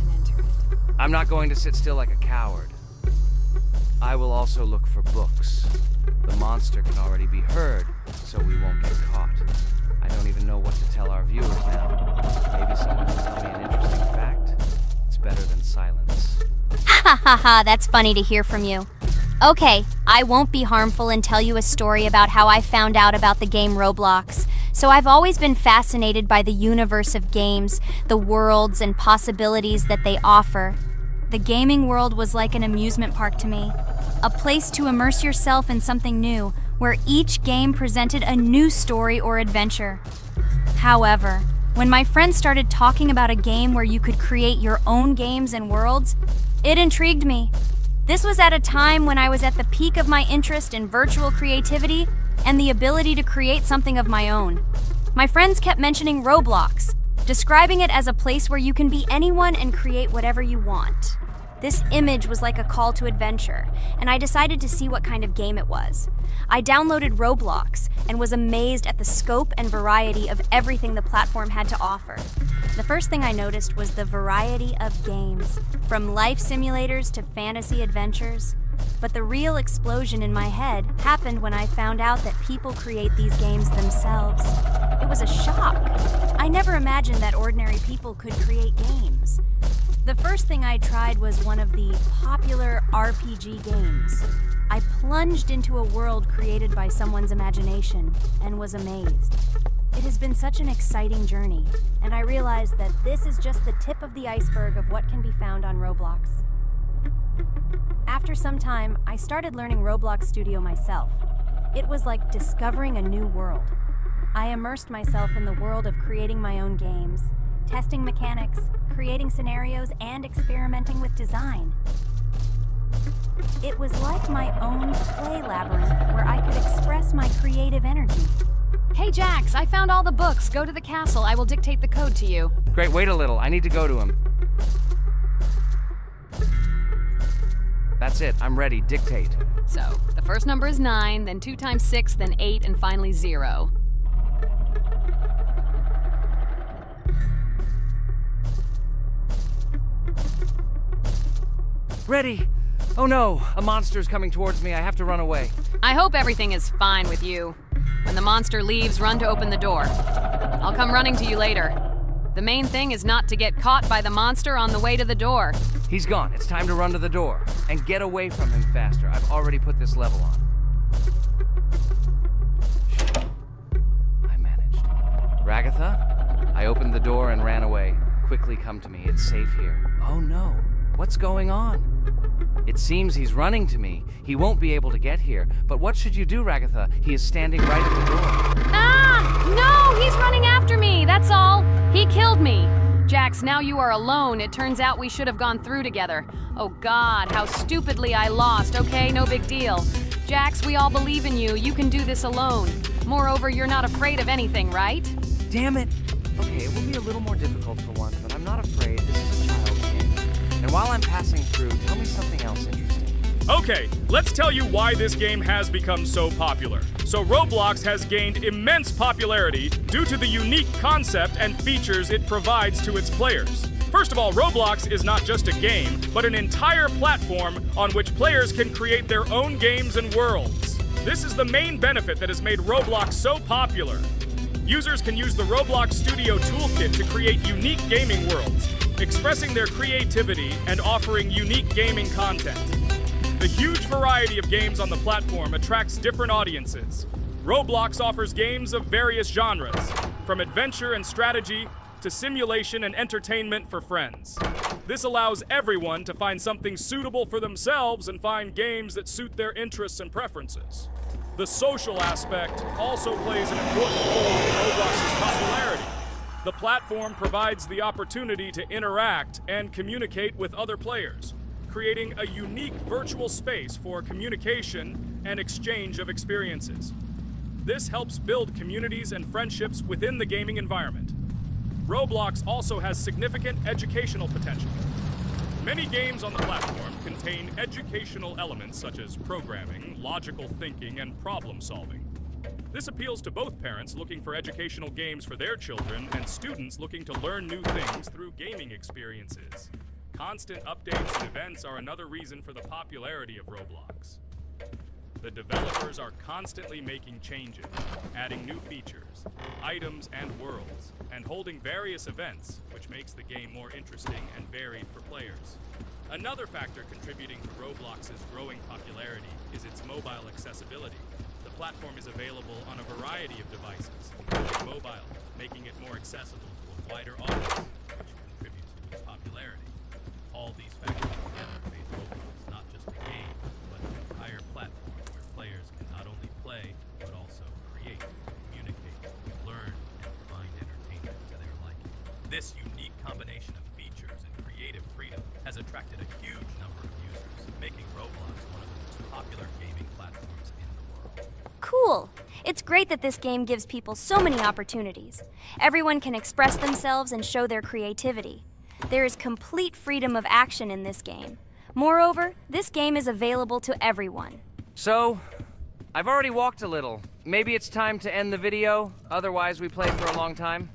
Speaker 4: and enter it.
Speaker 2: I'm not going to sit still like a coward. I will also look for books. The monster can already be heard, so we won't get caught. I don't even know what to tell our viewers now. Maybe someone will tell me an interesting fact. It's better than silence.
Speaker 3: Ha ha ha, that's funny to hear from you. Okay, I won't be harmful and tell you a story about how I found out about the game Roblox. So I've always been fascinated by the universe of games, the worlds and possibilities that they offer. The gaming world was like an amusement park to me. A place to immerse yourself in something new, where each game presented a new story or adventure. However, when my friends started talking about a game where you could create your own games and worlds, it intrigued me. This was at a time when I was at the peak of my interest in virtual creativity and the ability to create something of my own. My friends kept mentioning Roblox, describing it as a place where you can be anyone and create whatever you want. This image was like a call to adventure, and I decided to see what kind of game it was. I downloaded Roblox and was amazed at the scope and variety of everything the platform had to offer. The first thing I noticed was the variety of games, from life simulators to fantasy adventures. But the real explosion in my head happened when I found out that people create these games themselves. It was a shock. I never imagined that ordinary people could create games. The first thing I tried was one of the popular RPG games. I plunged into a world created by someone's imagination and was amazed. It has been such an exciting journey, and I realized that this is just the tip of the iceberg of what can be found on Roblox. After some time, I started learning Roblox Studio myself. It was like discovering a new world. I immersed myself in the world of creating my own games, testing mechanics, creating scenarios, and experimenting with design. It was like my own play labyrinth where I could express my creative energy.
Speaker 4: Hey Jax, I found all the books. Go to the castle. I will dictate the code to you.
Speaker 2: Great, wait a little. I need to go to him. That's it. I'm ready. Dictate.
Speaker 4: So, the first number is 9, then 2 times 6, then 8, and finally 0.
Speaker 2: Ready. Oh no, a monster's coming towards me. I have to run away.
Speaker 4: I hope everything is fine with you. When the monster leaves, run to open the door. I'll come running to you later. The main thing is not to get caught by the monster on the way to the door.
Speaker 2: He's gone. It's time to run to the door. And get away from him faster. I've already put this level on. I managed. Ragatha? I opened the door and ran away. Quickly come to me. It's safe here. Oh no. What's going on? It seems he's running to me. He won't be able to get here. But what should you do, Ragatha? He is standing right at the door.
Speaker 4: Ah! No! He's running after me! That's all! He killed me! Jax, now you are alone. It turns out we should have gone through together. Oh God, how stupidly I lost. Okay, no big deal. Jax, we all believe in you. You can do this alone. Moreover, you're not afraid of anything, right?
Speaker 2: Damn it! Okay, it will be a little more difficult for one, but I'm not afraid. This is a child's game. And while I'm passing through, tell me something else interesting.
Speaker 1: Okay, let's tell you why this game has become so popular. So Roblox has gained immense popularity due to the unique concept and features it provides to its players. First of all, Roblox is not just a game, but an entire platform on which players can create their own games and worlds. This is the main benefit that has made Roblox so popular. Users can use the Roblox Studio Toolkit to create unique gaming worlds, expressing their creativity and offering unique gaming content. The huge variety of games on the platform attracts different audiences. Roblox offers games of various genres, from adventure and strategy to simulation and entertainment for friends. This allows everyone to find something suitable for themselves and find games that suit their interests and preferences. The social aspect also plays an important role in Roblox's popularity. The platform provides the opportunity to interact and communicate with other players, creating a unique virtual space for communication and exchange of experiences. This helps build communities and friendships within the gaming environment. Roblox also has significant educational potential. Many games on the platform contain educational elements such as programming, logical thinking, and problem solving. This appeals to both parents looking for educational games for their children and students looking to learn new things through gaming experiences. Constant updates and events are another reason for the popularity of Roblox. The developers are constantly making changes, adding new features, items, and worlds, and holding various events, which makes the game more interesting and varied for players. Another factor contributing to Roblox's growing popularity is its mobile accessibility. The platform is available on a variety of devices, including mobile, making it more accessible to a wider audience, which contributes to its popularity. All these factors together made Roblox not just a game, but an entire platform where players can not only play, but also create, communicate, learn, and find entertainment to their liking. This unique combination of features and creative freedom has attracted a huge number of users, making Roblox one of the most popular gaming platforms in the world.
Speaker 3: Cool! It's great that this game gives people so many opportunities. Everyone can express themselves and show their creativity. There is complete freedom of action in this game. Moreover, this game is available to everyone.
Speaker 2: So, I've already walked a little. Maybe it's time to end the video, otherwise we play for a long time.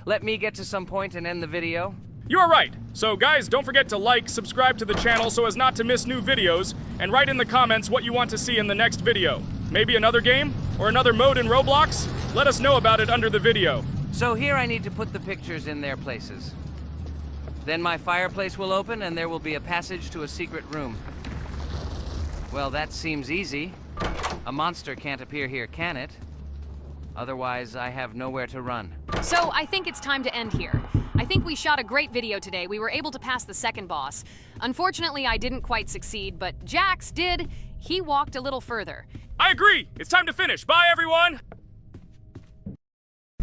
Speaker 2: Let me get to some point and end the video.
Speaker 1: You are right. So guys, don't forget to like, subscribe to the channel so as not to miss new videos, and write in the comments what you want to see in the next video. Maybe another game? Or another mode in Roblox? Let us know about it under the video.
Speaker 2: So here I need to put the pictures in their places. Then my fireplace will open and there will be a passage to a secret room. Well, that seems easy. A monster can't appear here, can it? Otherwise, I have nowhere to run.
Speaker 4: So, I think it's time to end here. I think we shot a great video today. We were able to pass the second boss. Unfortunately, I didn't quite succeed, but Jax did. He walked a little further.
Speaker 1: I agree! It's time to finish. Bye, everyone!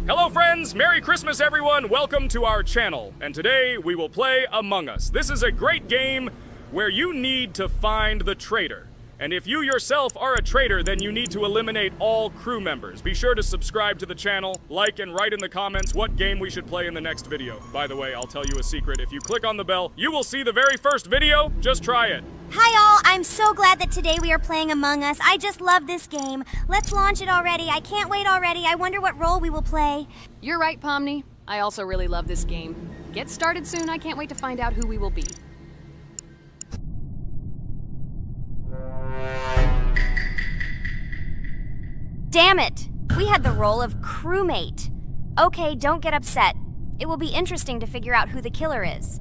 Speaker 1: Hello, friends! Merry Christmas, everyone! Welcome to our channel. And today, we will play Among Us. This is a great game where you need to find the traitor. And if you yourself are a traitor, then you need to eliminate all crew members. Be sure to subscribe to the channel, like, and write in the comments what game we should play in the next video. By the way, I'll tell you a secret. If you click on the bell, you will see the very first video. Just try it.
Speaker 3: Hi all, I'm so glad that today we are playing Among Us. I just love this game. Let's launch it already. I can't wait already. I wonder what role we will play.
Speaker 4: You're right, Pomni. I also really love this game. Get started soon. I can't wait to find out who we will be.
Speaker 3: Damn it! We had the role of crewmate. Okay, don't get upset. It will be interesting to figure out who the killer is.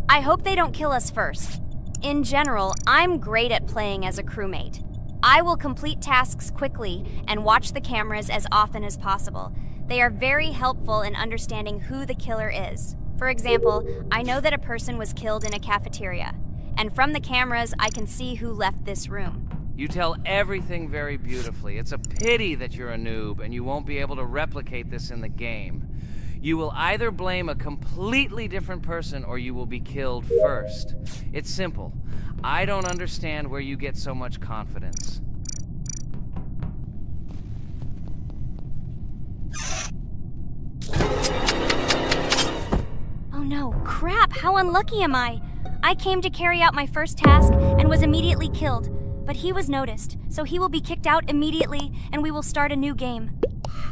Speaker 3: I hope they don't kill us first. In general, I'm great at playing as a crewmate. I will complete tasks quickly and watch the cameras as often as possible. They are very helpful in understanding who the killer is. For example, I know that a person was killed in a cafeteria, and from the cameras, I can see who left this room.
Speaker 2: You tell everything very beautifully. It's a pity that you're a noob and you won't be able to replicate this in the game. You will either blame a completely different person or you will be killed first. It's simple. I don't understand where you get so much confidence.
Speaker 3: Oh no, crap, how unlucky am I? I came to carry out my first task and was immediately killed. But he was noticed, so he will be kicked out immediately, and we will start a new game.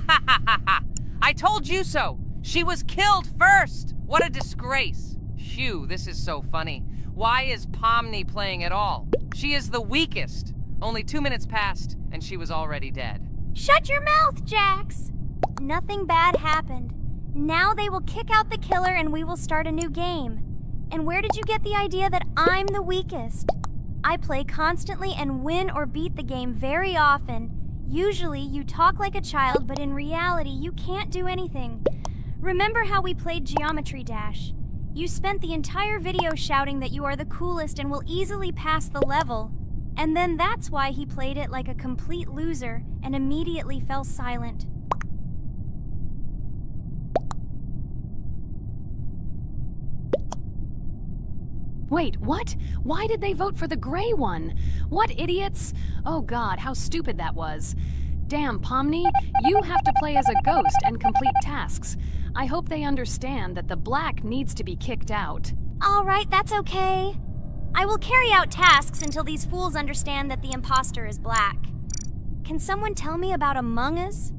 Speaker 2: Ha ha ha ha! I told you so! She was killed first! What a disgrace! Phew, this is so funny. Why is Pomni playing at all? She is the weakest. Only 2 minutes passed, and she was already dead.
Speaker 3: Shut your mouth, Jax! Nothing bad happened. Now they will kick out the killer and we will start a new game. And where did you get the idea that I'm the weakest? I play constantly and win or beat the game very often. Usually, you talk like a child, but in reality, you can't do anything. Remember how we played Geometry Dash? You spent the entire video shouting that you are the coolest and will easily pass the level. And then that's why he played it like a complete loser and immediately fell silent.
Speaker 4: Wait, what? Why did they vote for the gray one? What idiots? Oh god, how stupid that was. Damn, Pomni, you have to play as a ghost and complete tasks. I hope they understand that the black needs to be kicked out.
Speaker 3: All right, that's okay. I will carry out tasks until these fools understand that the imposter is black. Can someone tell me about Among Us?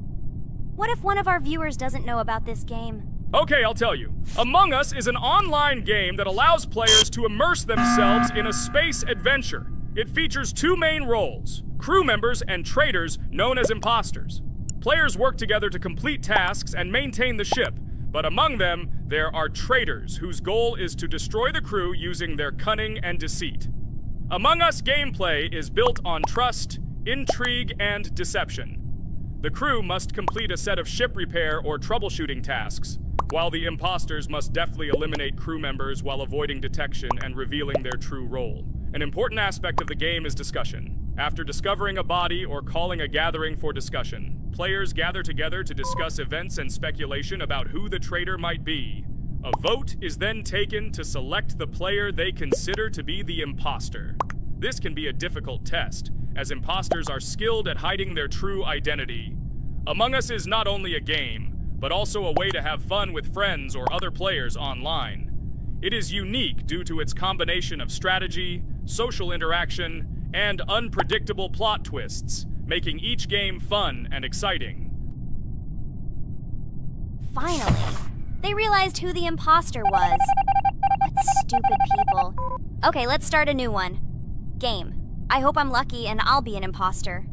Speaker 3: What if one of our viewers doesn't know about this game?
Speaker 1: Okay, I'll tell you. Among Us is an online game that allows players to immerse themselves in a space adventure. It features 2 main roles, crew members and traitors known as imposters. Players work together to complete tasks and maintain the ship, but among them, there are traitors whose goal is to destroy the crew using their cunning and deceit. Among Us gameplay is built on trust, intrigue, and deception. The crew must complete a set of ship repair or troubleshooting tasks, while the imposters must deftly eliminate crew members while avoiding detection and revealing their true role. An important aspect of the game is discussion. After discovering a body or calling a gathering for discussion, players gather together to discuss events and speculation about who the traitor might be. A vote is then taken to select the player they consider to be the imposter. This can be a difficult test, as imposters are skilled at hiding their true identity. Among Us is not only a game, but also a way to have fun with friends or other players online. It is unique due to its combination of strategy, social interaction, and unpredictable plot twists, making each game fun and exciting.
Speaker 3: Finally, they realized who the imposter was. What stupid people. Okay, let's start a new one. Game. I hope I'm lucky and I'll be an imposter.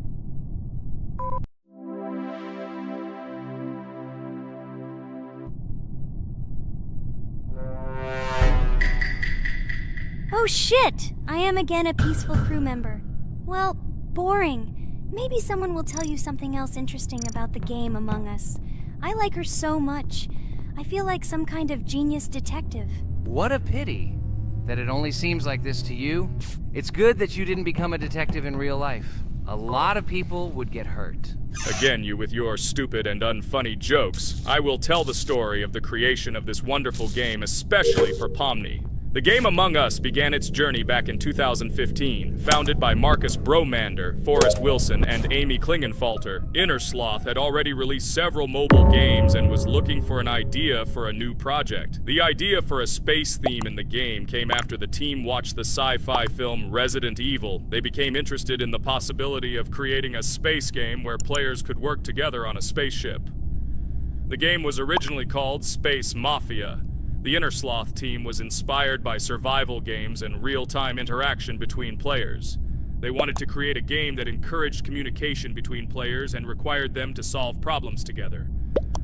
Speaker 3: Oh shit! I am again a peaceful crew member. Well, boring. Maybe someone will tell you something else interesting about the game Among Us. I like her so much. I feel like some kind of genius detective.
Speaker 2: What a pity that it only seems like this to you. It's good that you didn't become a detective in real life. A lot of people would get hurt.
Speaker 1: Again, you with your stupid and unfunny jokes. I will tell the story of the creation of this wonderful game, especially for Pomni. The game Among Us began its journey back in 2015. Founded by Marcus Bromander, Forrest Wilson, and Amy Klingenfalter, Innersloth had already released several mobile games and was looking for an idea for a new project. The idea for a space theme in the game came after the team watched the sci-fi film Resident Evil. They became interested in the possibility of creating a space game where players could work together on a spaceship. The game was originally called Space Mafia. The Innersloth team was inspired by survival games and real-time interaction between players. They wanted to create a game that encouraged communication between players and required them to solve problems together.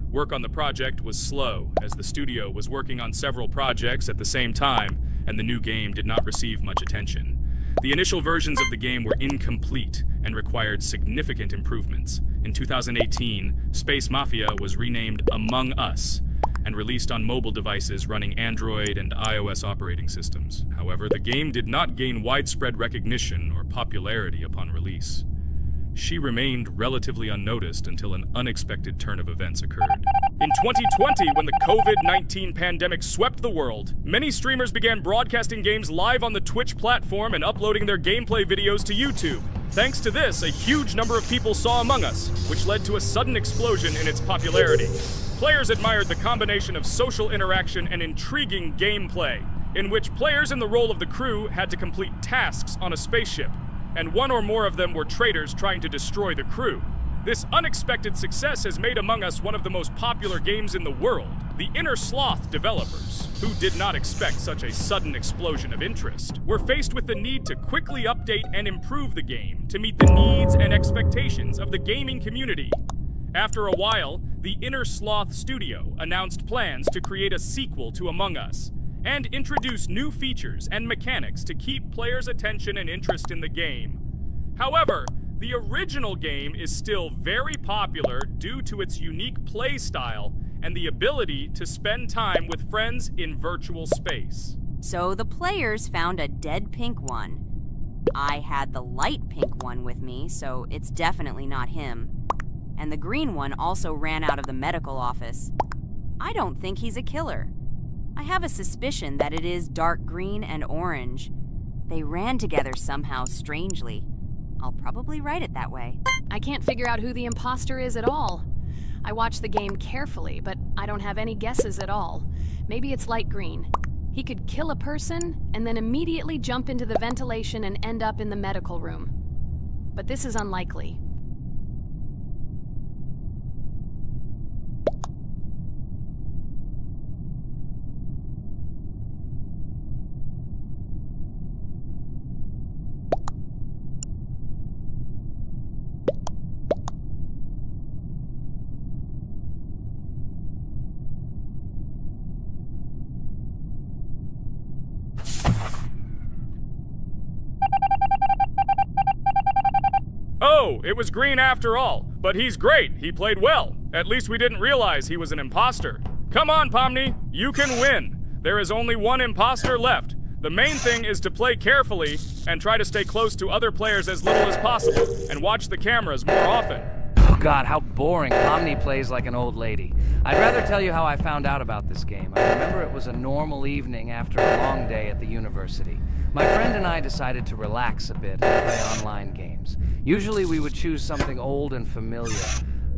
Speaker 1: Work on the project was slow, as the studio was working on several projects at the same time, and the new game did not receive much attention. The initial versions of the game were incomplete and required significant improvements. In 2018, Space Mafia was renamed Among Us and released on mobile devices running Android and iOS operating systems. However, the game did not gain widespread recognition or popularity upon release. She remained relatively unnoticed until an unexpected turn of events occurred. In 2020, when the COVID-19 pandemic swept the world, many streamers began broadcasting games live on the Twitch platform and uploading their gameplay videos to YouTube. Thanks to this, a huge number of people saw Among Us, which led to a sudden explosion in its popularity. Players admired the combination of social interaction and intriguing gameplay, in which players in the role of the crew had to complete tasks on a spaceship, and one or more of them were traitors trying to destroy the crew. This unexpected success has made Among Us one of the most popular games in the world. The Innersloth developers, who did not expect such a sudden explosion of interest, were faced with the need to quickly update and improve the game to meet the needs and expectations of the gaming community. After a while, the Innersloth studio announced plans to create a sequel to Among Us and introduce new features and mechanics to keep players' attention and interest in the game. However, the original game is still very popular due to its unique play style and the ability to spend time with friends in virtual space.
Speaker 3: So the players found a dead pink one. I had the light pink one with me, so it's definitely not him. And the green one also ran out of the medical office. I don't think he's a killer. I have a suspicion that it is dark green and orange. They ran together somehow strangely. I'll probably write it that way.
Speaker 4: I can't figure out who the imposter is at all. I watched the game carefully, but I don't have any guesses at all. Maybe it's light green. He could kill a person and then immediately jump into the ventilation and end up in the medical room. But this is unlikely.
Speaker 1: Oh, it was green after all. But he's great. He played well. At least we didn't realize he was an imposter. Come on, Pomni. You can win. There is only one imposter left. The main thing is to play carefully and try to stay close to other players as little as possible and watch the cameras more often.
Speaker 2: Oh god, how boring. Pomni plays like an old lady. I'd rather tell you how I found out about this game. I remember it was a normal evening after a long day at the university. My friend and I decided to relax a bit and play online games. Usually we would choose something old and familiar,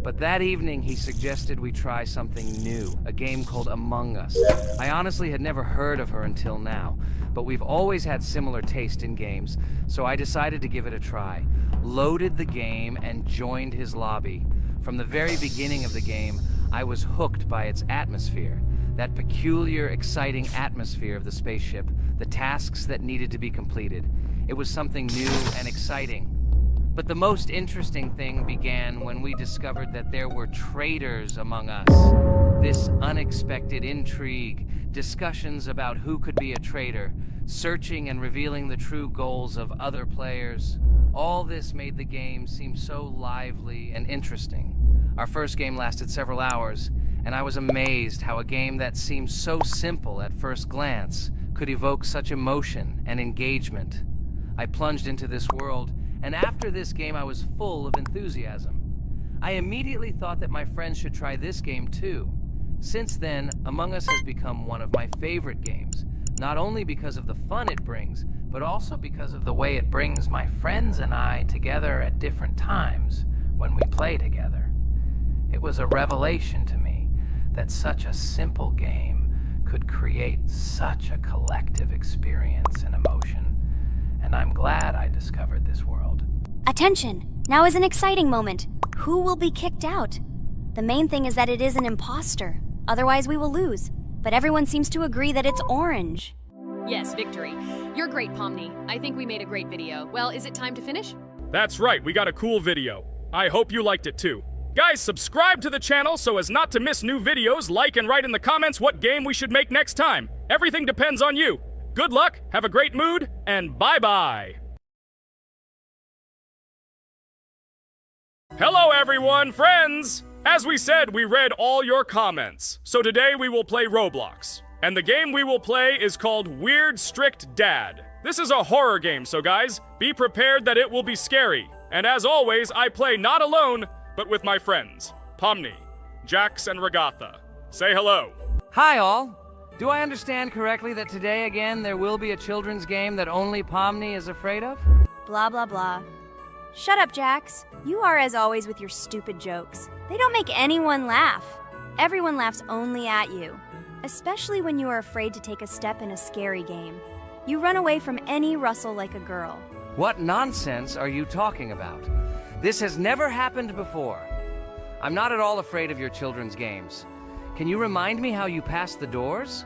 Speaker 2: but that evening he suggested we try something new, a game called Among Us. I honestly had never heard of her until now, but we've always had similar taste in games, so I decided to give it a try. Loaded the game and joined his lobby. From the very beginning of the game, I was hooked by its atmosphere. That peculiar, exciting atmosphere of the spaceship, the tasks that needed to be completed. It was something new and exciting. But the most interesting thing began when we discovered that there were traitors among us. This unexpected intrigue, discussions about who could be a traitor, searching and revealing the true goals of other players. All this made the game seem so lively and interesting. Our first game lasted several hours, and I was amazed how a game that seemed so simple at first glance could evoke such emotion and engagement. I plunged into this world, and after this game I was full of enthusiasm. I immediately thought that my friends should try this game too. Since then, Among Us has become one of my favorite games, Not only because of the fun it brings, but also because of the way it brings my friends and I together at different times when we play together. It was a revelation to me that such a simple game could create such a collective experience and emotion, and I'm glad I discovered this world.
Speaker 3: Attention! Now is an exciting moment. Who will be kicked out? The main thing is that it is an imposter. Otherwise, we will lose. But everyone seems to agree that it's orange.
Speaker 4: Yes, victory. You're great, Pomni. I think we made a great video. Well, is it time to finish?
Speaker 1: That's right, we got a cool video. I hope you liked it too. Guys, subscribe to the channel so as not to miss new videos, like and write in the comments what game we should make next time. Everything depends on you. Good luck, have a great mood, and bye-bye. Hello everyone, friends! As we said, we read all your comments. So today we will play Roblox. And the game we will play is called Weird Strict Dad. This is a horror game, so guys, be prepared that it will be scary. And as always, I play not alone, but with my friends, Pomni, Jax, and Regatha. Say hello.
Speaker 2: Hi, all. Do I understand correctly that today again there will be a children's game that only Pomni is afraid of?
Speaker 3: Blah, blah, blah. Shut up, Jax. You are as always with your stupid jokes. They don't make anyone laugh. Everyone laughs only at you. Especially when you are afraid to take a step in a scary game. You run away from any rustle like a girl.
Speaker 2: What nonsense are you talking about? This has never happened before. I'm not at all afraid of your children's games. Can you remind me how you pass the doors?